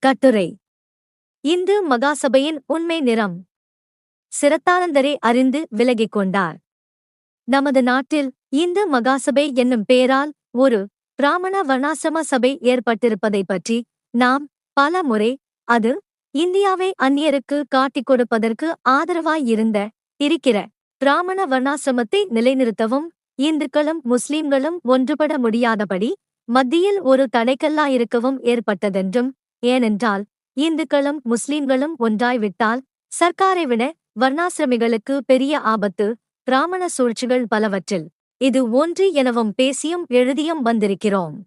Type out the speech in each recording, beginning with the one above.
கட்டுரை. இந்து மகாசபையின் உண்மை நிறம். சிரத்தானந்தரே அறிந்து விலகிக் கொண்டார். நமது நாட்டில் இந்து மகாசபை என்னும் பெயரால் ஒரு பிராமண வர்ணாசிரம சபை ஏற்பட்டிருப்பதைப் பற்றி நாம் பல முறை அது இந்தியாவை அந்நியருக்கு காட்டிக் கொடுப்பதற்கு இருக்கிற பிராமண வர்ணாசிரமத்தை நிலைநிறுத்தவும் இந்துக்களும் முஸ்லிம்களும் ஒன்றுபட முடியாதபடி மத்தியில் ஒரு தடைக்கல்லாயிருக்கவும் ஏற்பட்டதென்றும், ஏனென்றால் இந்துக்களும் முஸ்லிம்களும் ஒன்றாய்விட்டால் சர்க்காரை விட வர்ணாசிரமிகளுக்கு பெரிய ஆபத்து, பிராமண சூழ்ச்சிகள் பலவற்றில் இது ஒன்று எனவும் பேசியும் எழுதியும் வந்திருக்கிறோம்.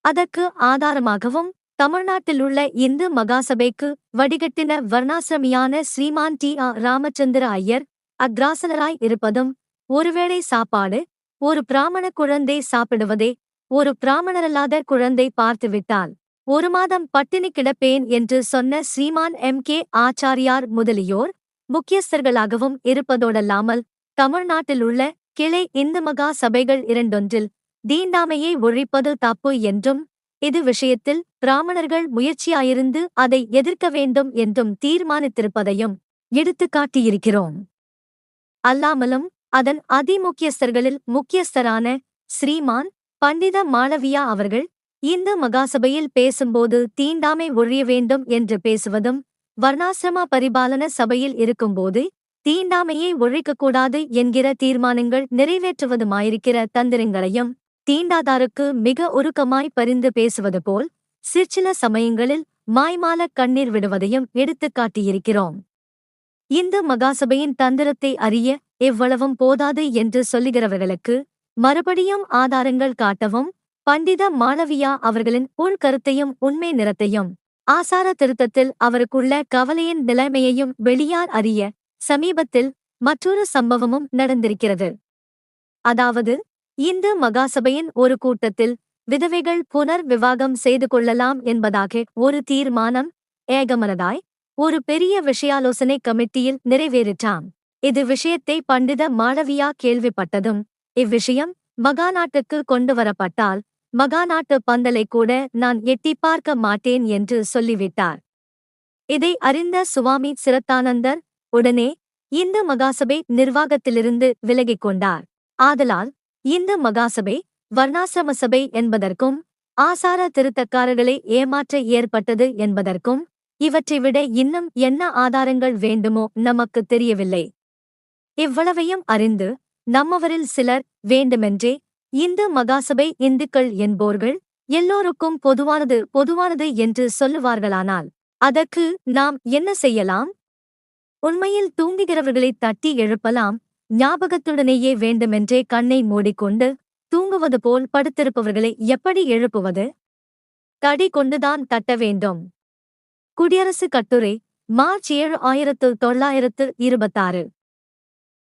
அதற்கு ஆதாரமாகவும் தமிழ்நாட்டிலுள்ள இந்து மகாசபைக்கு வடிகட்டின வர்ணாசிரமியான ஸ்ரீமான் டி.ஆ. ராமச்சந்திர ஐயர் அக்ராசனராய் இருப்பதும், ஒருவேளை சாப்பாடு ஒரு பிராமண குழந்தை சாப்பிடுவதே ஒரு பிராமணரல்லாத குழந்தை பார்த்துவிட்டால் 1 மாதம் பட்டினி கிடப்பேன் என்று சொன்ன ஸ்ரீமான் M.K. ஆச்சாரியார் முதலியோர் முக்கியஸ்தர்களாகவும் இருப்பதோடல்லாமல் தமிழ்நாட்டிலுள்ள கிளை இந்து மகா சபைகள் இரண்டொன்றில் தீண்டாமையை ஒழிப்பது தப்பு என்றும், இது விஷயத்தில் பிராமணர்கள் முயற்சியாயிருந்து அதை எதிர்க்க வேண்டும் என்றும் தீர்மானித்திருப்பதையும் எடுத்துக்காட்டியிருக்கிறோம். அல்லாமலும் அதன் அதிமுக்கியஸ்தர்களில் முக்கியஸ்தரான ஸ்ரீமான் பண்டித மாளவியா அவர்கள் இந்து மகாசபையில் பேசும்போது தீண்டாமை ஒழிய வேண்டும் என்று பேசுவதும், வர்ணாசிரம பரிபாலன சபையில் இருக்கும்போது தீண்டாமையை ஒழிக்கக்கூடாது என்கிற தீர்மானங்கள் நிறைவேற்றுவதுமாயிருக்கிற தந்திரங்களையும் தீண்டாதாருக்கு மிக உருக்கமாய் பரிந்து பேசுவது போல் சிற்சில சமயங்களில் மாய்மாலக் கண்ணீர் விடுவதையும் எடுத்துக்காட்டியிருக்கிறோம். இந்து மகாசபையின் தந்திரத்தை அறிய எவ்வளவும் போதாது என்று சொல்லுகிறவர்களுக்கு மறுபடியும் ஆதாரங்கள் காட்டவும் பண்டித மாளவியா அவர்களின் உள்கருத்தையும் உண்மை நிறத்தையும் ஆசார திருத்தத்தில் அவருக்குள்ள கவலையின் நிலைமையையும் வெளியார் அறிய சமீபத்தில் மற்றொரு சம்பவமும் நடந்திருக்கிறது. அதாவது, இந்து மகாசபையின் ஒரு கூட்டத்தில் விதவைகள் புனர் விவாகம் செய்து கொள்ளலாம் என்பதாக ஒரு தீர்மானம் ஏகமனதாய் ஒரு பெரிய விஷயாலோசனை கமிட்டியில் நிறைவேறிற்றாம். இது விஷயத்தை பண்டித மாளவியா கேள்விப்பட்டதும், இவ்விஷயம் மகாநாட்டுக்கு கொண்டுவரப்பட்டால் மகாநாட்டு பந்தலை கூட நான் எட்டிப் பார்க்க மாட்டேன் என்று சொல்லிவிட்டார். இதை அறிந்த சுவாமி சிரத்தானந்தர் உடனே இந்து மகாசபை நிர்வாகத்திலிருந்து விலகிக் கொண்டார். ஆதலால் இந்து மகாசபை வர்ணாசிரம சபை என்பதற்கும் ஆசார திருத்தக்காரர்களை ஏமாற்ற ஏற்பட்டது என்பதற்கும் இவற்றை விட இன்னும் என்ன ஆதாரங்கள் வேண்டுமோ நமக்கு தெரியவில்லை. இவ்வளவையும் அறிந்து நம்மவரில் சிலர் வேண்டுமென்றே இந்து மகாசபை இந்துக்கள் என்போர்கள் எல்லோருக்கும் பொதுவானது என்று சொல்லுவார்களானால் அதற்கு நாம் என்ன செய்யலாம்? உண்மையில் தூங்குகிறவர்களை தட்டி எழுப்பலாம். ஞாபகத்துடனேயே வேண்டுமென்றே கண்ணை மூடிக்கொண்டு தூங்குவது போல் படுத்திருப்பவர்களை எப்படி எழுப்புவது? தடி கொண்டுதான் தட்ட வேண்டும். குடியரசு கட்டுரை, மார்ச் 7, 1926.